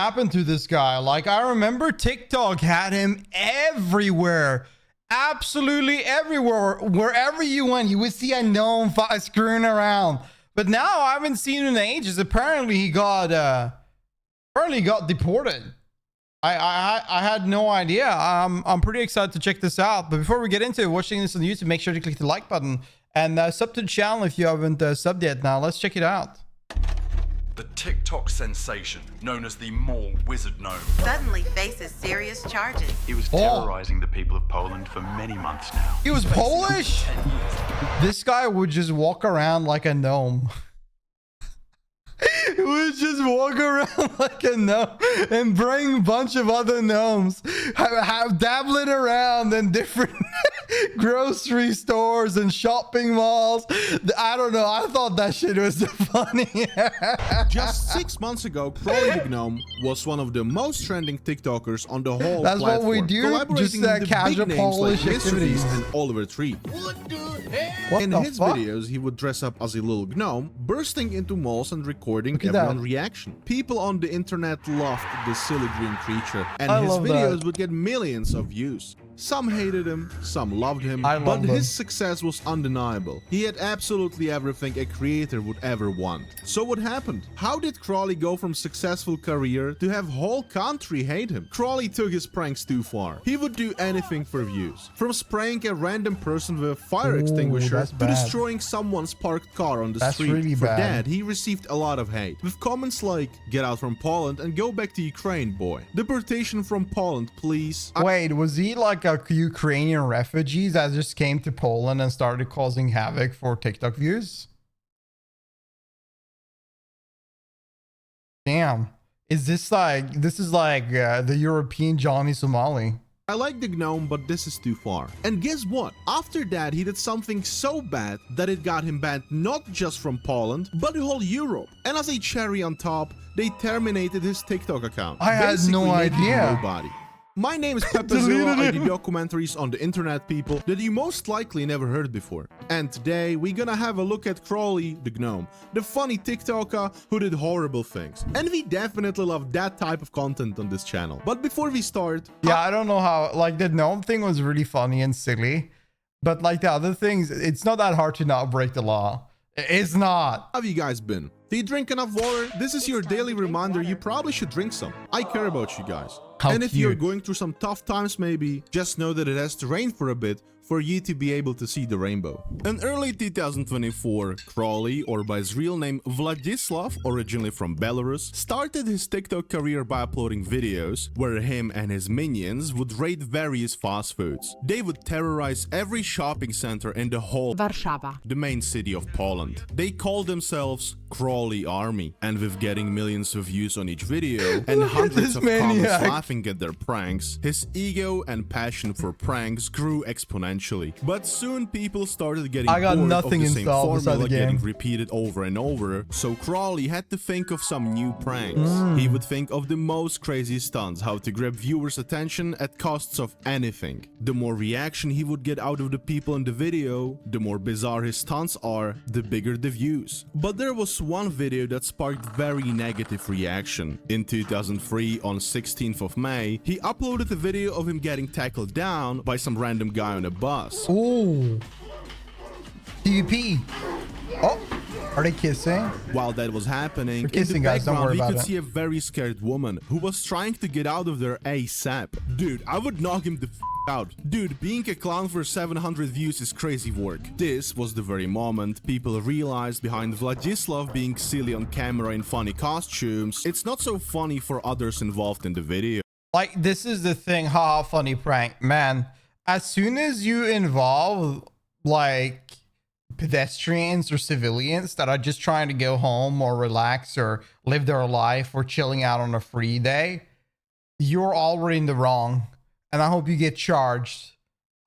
happened to this guy? Like, I remember TikTok had him everywhere. Absolutely everywhere. Wherever you went, you would see a gnome screwing around. But now I haven't seen him in ages. Apparently he got deported. I had no idea. I'm pretty excited to check this out. But before we get into watching this on YouTube, make sure to click the like button and sub to the channel if you haven't subbed yet. Now let's check it out. The TikTok sensation, known as the mall wizard gnome, suddenly faces serious charges. He was terrorizing the people of Poland for many months now. He was Polish? This guy would just walk around like a gnome. He would just walk around like a gnome and bring a bunch of other gnomes, have dabbling around in different grocery stores and shopping malls. I don't know. I thought that shit was funny. Just 6 months ago, Crawly the Gnome was one of the most trending TikTokers on the whole That's platform. what we do. Collaborating Just with casual big names like Polish Mr. activities. Beast and Oliver Tree. What In the his fuck? videos, he would dress up as a little gnome, bursting into malls and recording Look at everyone's that. reaction. People on the internet loved this silly green creature, and I his love videos that. would get millions of views. Some hated him, some loved him, I but love his them. success was undeniable. He had absolutely everything a creator would ever want. So what happened? How did Crawly go from successful career to have whole country hate him? Crawly took his pranks too far. He would do anything for views. From spraying a random person with a fire Ooh, extinguisher that's to bad. destroying someone's parked car on the That's street. really For bad. that, he received a lot of hate, with comments like, "Get out from Poland and go back to Ukraine, boy. Deportation from Poland, please." Wait, was he like a Ukrainian refugee that just came to Poland and started causing havoc for TikTok views? Damn. Is this like, the European Johnny Somali? I like the gnome, but this is too far. And guess what? After that, he did something so bad that it got him banned not just from Poland, but the whole Europe. And as a cherry on top, they terminated his TikTok account. I had no basically making him idea. Nobody. My name is Pepezilla. I do documentaries on the internet, people, that you most likely never heard before. And today, we're gonna have a look at Crawly the Gnome, the funny TikToker who did horrible things. And we definitely love that type of content on this channel. But before we start, Yeah, I don't know how, like, the gnome thing was really funny and silly, but like the other things, it's not that hard to not break the law. It's not. how have you guys been? Do you drink enough water? This is your daily reminder you probably should drink some. I care about you guys. How and if you're cute. going through some tough times maybe, just know that it has to rain for a bit for you to be able to see the rainbow. In early 2024, Crawly, or by his real name Vladislav, originally from Belarus, started his TikTok career by uploading videos where him and his minions would raid various fast foods. They would terrorize every shopping center in the whole Warszawa. the main city of Poland. They called themselves Crawly Army, and with getting millions of views on each video and hundreds this of comments maniac. laughing at their pranks, his ego and passion for pranks grew exponentially. But soon people started getting I got bored nothing of the same installed beside formula the game. getting repeated over and over, so Crawly had to think of some new pranks. He would think of the most crazy stunts, how to grab viewers' attention at costs of anything. The more reaction he would get out of the people in the video, the more bizarre his stunts are, the bigger the views. But there was one video that sparked very negative reaction. In 2003, on 16th of May, he uploaded a video of him getting tackled down by some random guy on a bus. Ooh. PvP. Oh, are they kissing? While that was happening, We're kissing, in the guys, don't background worry we about could it. see a very scared woman who was trying to get out of there ASAP. Dude, I would knock him the out. Dude, being a clown for 700 views is crazy work. This was the very moment people realized behind Vladislav being silly on camera in funny costumes, it's not so funny for others involved in the video. Like, this is the thing. Haha, funny prank. Man, as soon as you involve, like, pedestrians or civilians that are just trying to go home or relax or live their life or chilling out on a free day, you're already in the wrong. And I hope you get charged.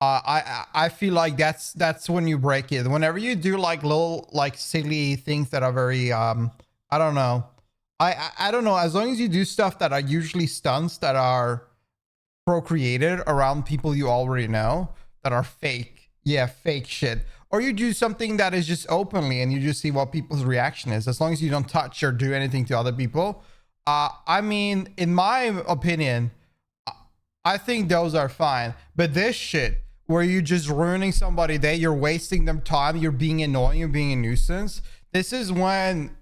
I feel like that's when you break it. Whenever you do like little, like, silly things that are very, I don't know. I don't know. As long as you do stuff that are usually stunts that are procreated around people you already know, that are fake. Yeah, fake shit. Or you do something that is just openly and you just see what people's reaction is. As long as you don't touch or do anything to other people, I mean, in my opinion, I think those are fine. But this shit, where you're just ruining somebody day, you're wasting them time, you're being annoying, you're being a nuisance. This is when,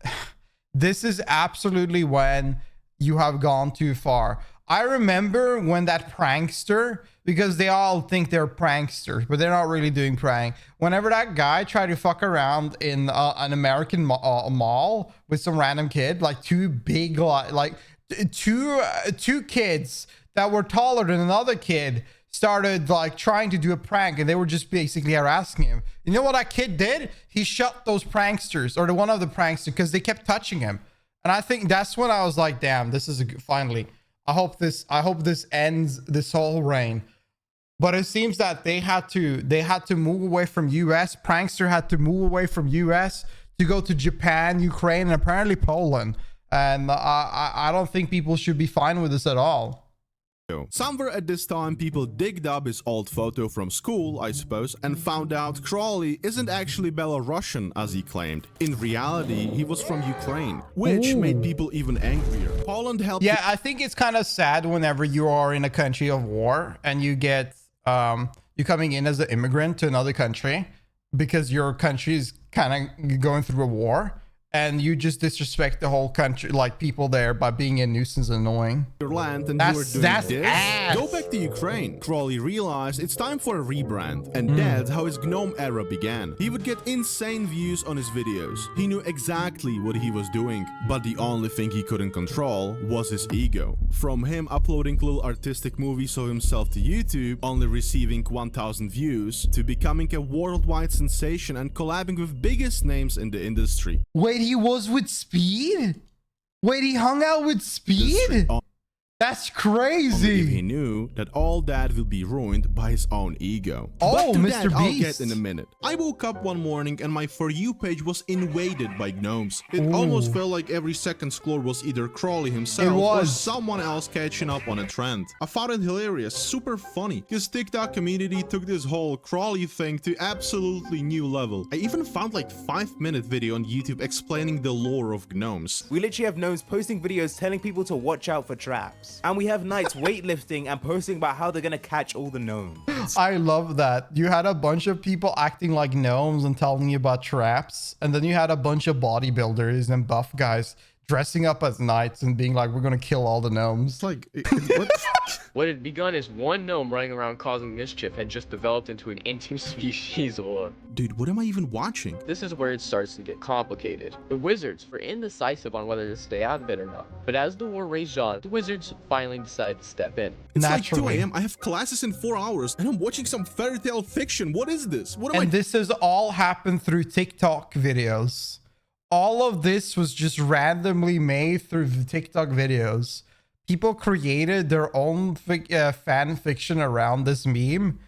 this is absolutely when you have gone too far. I remember when that prankster, because they all think they're pranksters, but they're not really doing prank. Whenever that guy tried to fuck around in an American mall with some random kid, like two big, like two kids that were taller than another kid started like trying to do a prank, and they were just basically harassing him. You know what that kid did? He shot those pranksters, or the one of the pranksters, because they kept touching him. And I think that's when I was like, damn, this is finally. I hope this ends this whole reign. But it seems that they had to move away from US. Prankster had to move away from US to go to Japan, Ukraine, and apparently Poland. And I don't think people should be fine with this at all. Somewhere at this time, people digged up his old photo from school, I suppose, and found out Crawley isn't actually Belarusian as he claimed. In reality, he was from Ukraine, which made people even angrier. Poland helped. Yeah, I think it's kind of sad whenever you are in a country of war and you get you coming in as an immigrant to another country because your country is kind of going through a war. And you just disrespect the whole country, like people there, by being a nuisance and annoying. Your land, and you were doing this. Go back to Ukraine. Crawley realized it's time for a rebrand, and that's how his GNOME era began. He would get insane views on his videos. He knew exactly what he was doing, but the only thing he couldn't control was his ego. From him uploading little artistic movies of himself to YouTube, only receiving 1,000 views, to becoming a worldwide sensation and collabing with biggest names in the industry. Wait, he was with Speed? Wait, he hung out with Speed? That's crazy. He knew that all that will be ruined by his own ego. Oh, but Mr. That I'll Beast. get in a minute. I woke up one morning and my For You page was invaded by gnomes. It almost felt like every second scroll was either Crawley himself or someone else catching up on a trend. I found it hilarious, super funny. His TikTok community took this whole Crawley thing to absolutely new level. I even found like 5-minute video on YouTube explaining the lore of gnomes. We literally have gnomes posting videos telling people to watch out for traps. And we have knights weightlifting and posting about how they're gonna catch all the gnomes. I love that. You had a bunch of people acting like gnomes and telling you about traps. And then you had a bunch of bodybuilders and buff guys dressing up as knights and being like, we're gonna kill all the gnomes. It's like, what? What had begun as one gnome running around causing mischief had just developed into an interspecies war. Dude, what am I even watching? This is where it starts to get complicated. The wizards were indecisive on whether to stay out of it or not. But as the war raged on, the wizards finally decided to step in. It's like 2 a.m. I have classes in 4 hours and I'm watching some fairy tale fiction. What is this? What am And this has all happened through TikTok videos. All of this was just randomly made through the TikTok videos. People created their own fan fiction around this meme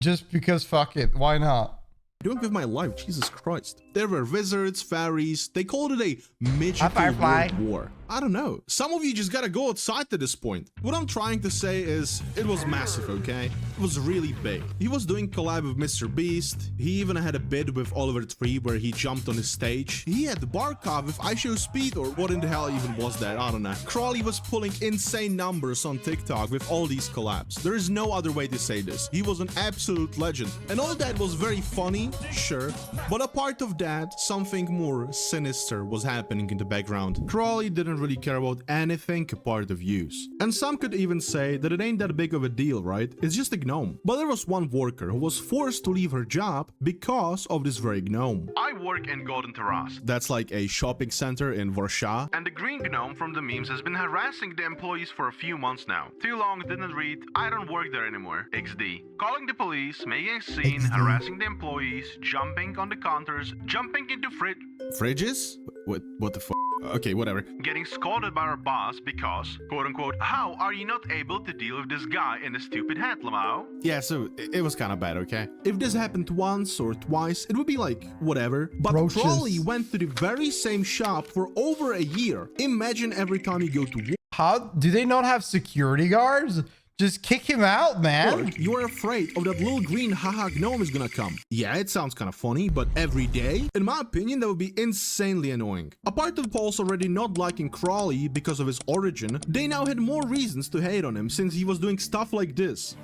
just because fuck it, why not? Doing with my life, Jesus Christ. There were wizards, fairies, they called it a magical world war. I don't know. Some of you just gotta go outside to this point. What I'm trying to say is, it was massive, okay? It was really big. He was doing collab with Mr. Beast. He even had a bid with Oliver Tree where he jumped on his stage. He had Barkov with I Show Speed, or what in the hell even was that? I don't know. Crawley was pulling insane numbers on TikTok with all these collabs. There is no other way to say this. He was an absolute legend. And all that was very funny, sure. But a part of that, something more sinister was happening in the background. Crawley didn't really care about anything apart of views. And some could even say that it ain't that big of a deal, right? It's just a gnome. But there was one worker who was forced to leave her job because of this very gnome. I work in Golden Terrace. That's like a shopping center in Warsaw. And the green gnome from the memes has been harassing the employees for a few months now. Too long didn't read, I don't work there anymore. XD. Calling the police, making a scene, harassing the employees, jumping on the counters, jumping into fridges? What the f? Okay, whatever. Getting scolded by our boss because, quote unquote, how are you not able to deal with this guy in a stupid hat, Lamau? Yeah, so it was kind of bad, okay? If this happened once or twice, it would be like, whatever. But Crawley went to the very same shop for over a year. Imagine every time you go to How do they not have security guards? Just kick him out, man. Or you are afraid of that little green haha gnome is gonna come. Yeah, it sounds kind of funny, but every day? In my opinion, that would be insanely annoying. Apart of Paul's already not liking Crawley because of his origin, they now had more reasons to hate on him since he was doing stuff like this.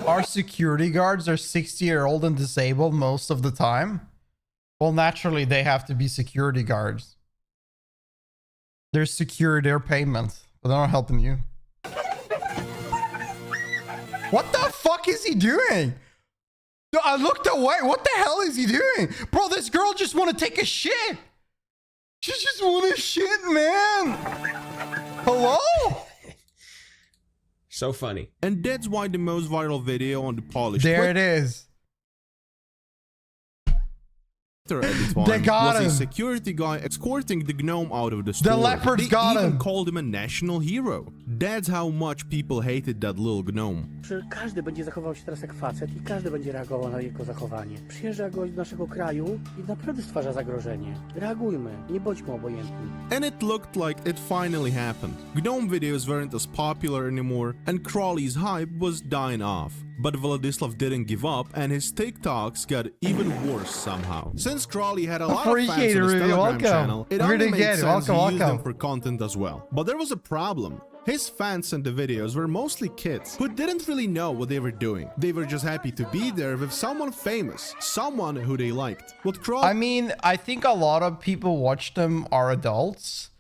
Our security guards are 60-year-old and disabled most of the time. Well, naturally, they have to be security guards. They're secure their payments, but they're not helping you. What the fuck is he doing? No, I looked away. What the hell is he doing? Bro, this girl just want to take a shit. She just want to shit, man. Hello? So funny. And that's why the most viral video on the Polish There it is. At the time They got was him. a security guy escorting the gnome out of the store. The leopards They got even him. called him a national hero. That's how much people hated that little gnome. Że każdy będzie zachował się teraz jak facet i każdy będzie reagował na jego zachowanie. Przyjeżdża gość do naszego kraju i naprawdę stwarza zagrożenie. Reagujmy, nie bądźmy obojętni. And it looked like it finally happened. Gnome videos weren't as popular anymore, and Crawley's hype was dying off. But Vladislav didn't give up, and his TikToks got even worse somehow. Since Crawley had a lot of fans on Appreciate it, his Ruby. Telegram Welcome. channel, it Really only made good. sense Welcome, to use them welcome. for content as well. But there was a problem. His fans in the videos were mostly kids who didn't really know what they were doing. They were just happy to be there with someone famous, someone who they liked. What Crawley... I mean, I think a lot of people watch them are adults,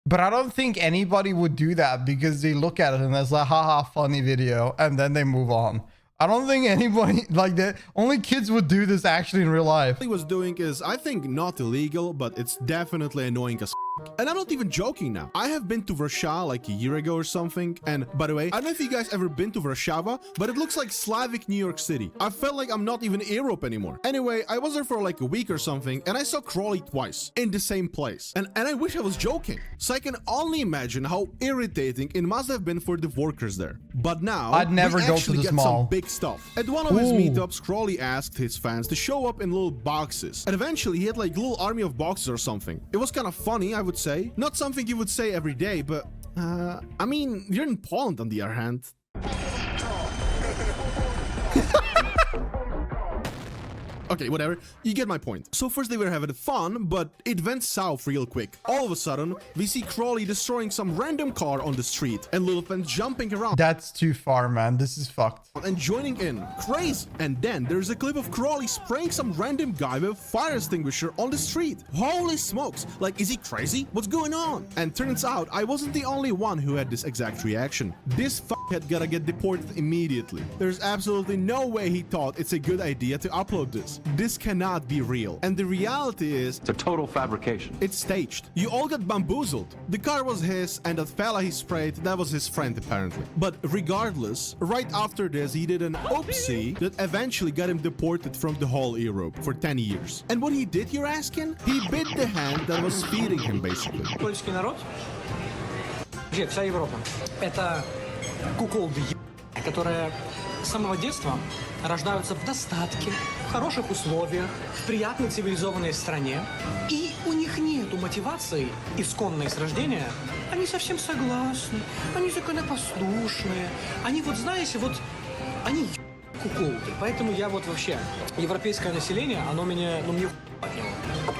but I don't think anybody would do that because they look at it and it's like, haha, funny video, and then they move on. I don't think anybody like that. Only kids would do this actually in real life. He was doing is, I think, not illegal, but it's definitely annoying as and I'm not even joking now. I have been to Warsaw like a year ago or something, and by the way, I don't know if you guys ever been to Warsaw, but it looks like Slavic New York City. I felt like I'm not even in Europe anymore. Anyway, I was there for like a week or something, and I saw Crawley twice in the same place. And I wish I was joking. So I can only imagine how irritating it must have been for the workers there. But now, I'd never we go to actually this get mall. some big stuff. At one of his Ooh. meetups, Crawley asked his fans to show up in little boxes. And eventually, he had like a little army of boxes or something. It was kind of funny, I would say. Not something you would say every day, but I mean, you're in Poland on the other hand. Okay, whatever. You get my point. So first they were having fun, but it went south real quick. All of a sudden, we see Crawley destroying some random car on the street and little fans jumping around That's too far, man. This is fucked. and joining in. Crazy. And then there's a clip of Crawley spraying some random guy with a fire extinguisher on the street. Holy smokes. Like, is he crazy? What's going on? And turns out I wasn't the only one who had this exact reaction. This fuckhead gotta get deported immediately. There's absolutely no way he thought it's a good idea to upload this. This cannot be real. And the reality is, It's a total fabrication. it's staged. You all got bamboozled. The car was his, and that fella he sprayed, that was his friend apparently. But regardless, right after this, he did an oopsie that eventually got him deported from the whole Europe for 10 years. And what he did, you're asking? He bit the hand that was feeding him, basically. Польский народ, вообще вся Европа, это куколды, которые с самого детства рождаются в достатке, в хороших условиях, в приятной цивилизованной стране, и у них нету мотивации исконной с рождения. Они совсем согласны, они законопослушные, они вот, знаете, вот, они куколды. Поэтому я вот вообще, европейское население, оно меня, ну, мне от него.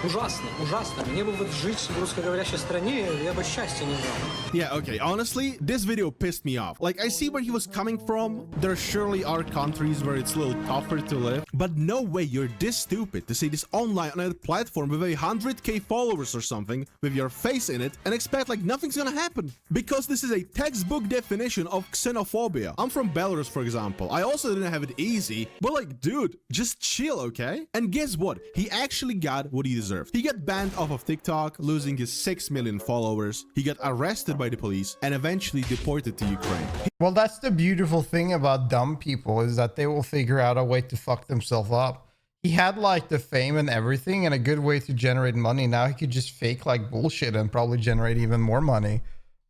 Ужасно, ужасно. Мне бы вот жить в русскоговорящей стране, я бы счастья не знал. Yeah, okay, honestly, this video pissed me off. Like, I see where he was coming from. There surely are countries where it's a little tougher to live. But no way you're this stupid to say this online on a platform with 100k followers or something, with your face in it, and expect like nothing's gonna happen. Because this is a textbook definition of xenophobia. I'm from Belarus, for example. I also didn't have it easy. But like, dude, just chill, okay? And guess what? He actually got what he deserved. He got banned off of TikTok, losing his 6 million followers. He got arrested by the police and eventually deported to Ukraine. Well, that's the beautiful thing about dumb people is that they will figure out a way to fuck themselves up. He had like the fame and everything and a good way to generate money. Now he could just fake like bullshit and probably generate even more money.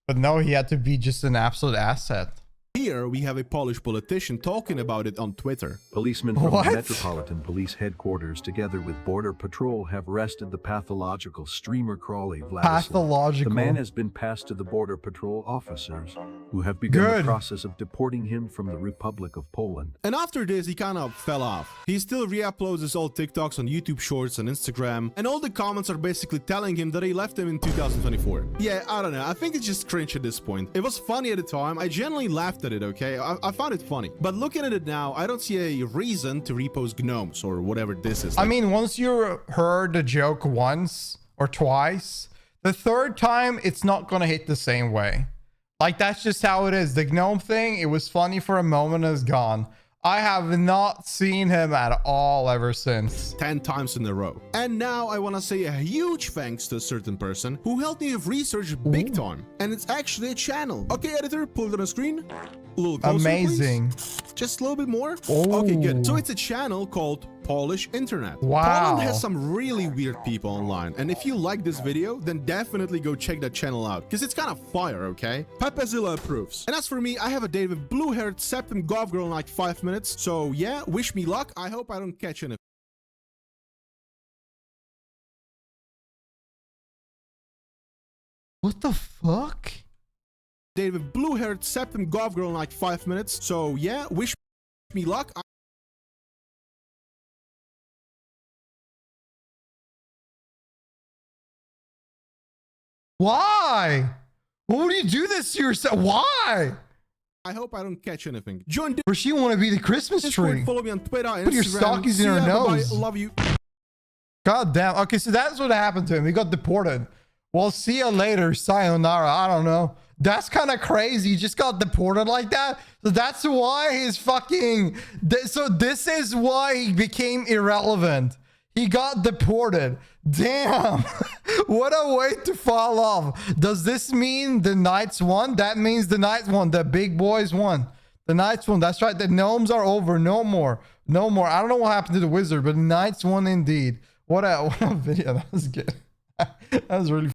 But no, he had to be just an absolute asset. Here we have a Polish politician talking about it on Twitter. Policemen from What? the Metropolitan Police Headquarters, together with Border Patrol, have arrested the pathological streamer crawly Vladislav. Pathological. The man has been passed to the Border Patrol officers, who have begun Good. the process of deporting him from the Republic of Poland. And after this, he kind of fell off. He still re-uploads his old TikToks on YouTube Shorts and Instagram, and all the comments are basically telling him that he left him in 2024. Yeah, I don't know. I think it's just cringe at this point. It was funny at the time. I genuinely laughed at it, okay? I found it funny. But looking at it now, I don't see a reason to repost gnomes or whatever this is. I mean, once you heard the joke once or twice, the third time, it's not going to hit the same way. Like, that's just how it is. The gnome thing, it was funny for a moment and it's gone. I have not seen him at all ever since. 10 times in a row. And now I want to say a huge thanks to a certain person who helped me with research big time. And it's actually a channel. Okay, editor, pull it on the screen. A little closer, Amazing. please. Just a little bit more. Oh. Okay, good. So it's a channel called Polish Internet. Wow. Poland has some really weird people online. And if you like this video, then definitely go check that channel out. Because it's kind of fire, okay? Pepezilla approves. And as for me, I have a date with blue-haired Septim golf girl in like 5 minutes. So yeah, wish me luck. I hope I don't catch any. What the fuck? Date with blue-haired Septim golf girl in like 5 minutes. So yeah, wish me luck. Why? Why would you do this to yourself? Why? I hope I don't catch anything. Join Or she want to be the Christmas Discord, tree. follow me on Twitter and Put your Instagram. stockies in See her ya, bye-bye. nose. Love you. God damn. Okay, so that's what happened to him. He got deported. Well, see you later. Sayonara. I don't know. That's kind of crazy. He just got deported like that. So that's why his fucking... So this is why he became irrelevant. He got deported. Damn. What a way to fall off. Does this mean the Knights won? That means the Knights won. The big boys won. The Knights won. That's right. The gnomes are over. No more. No more. I don't know what happened to the wizard, but the Knights won indeed. What a video. That was good. That was really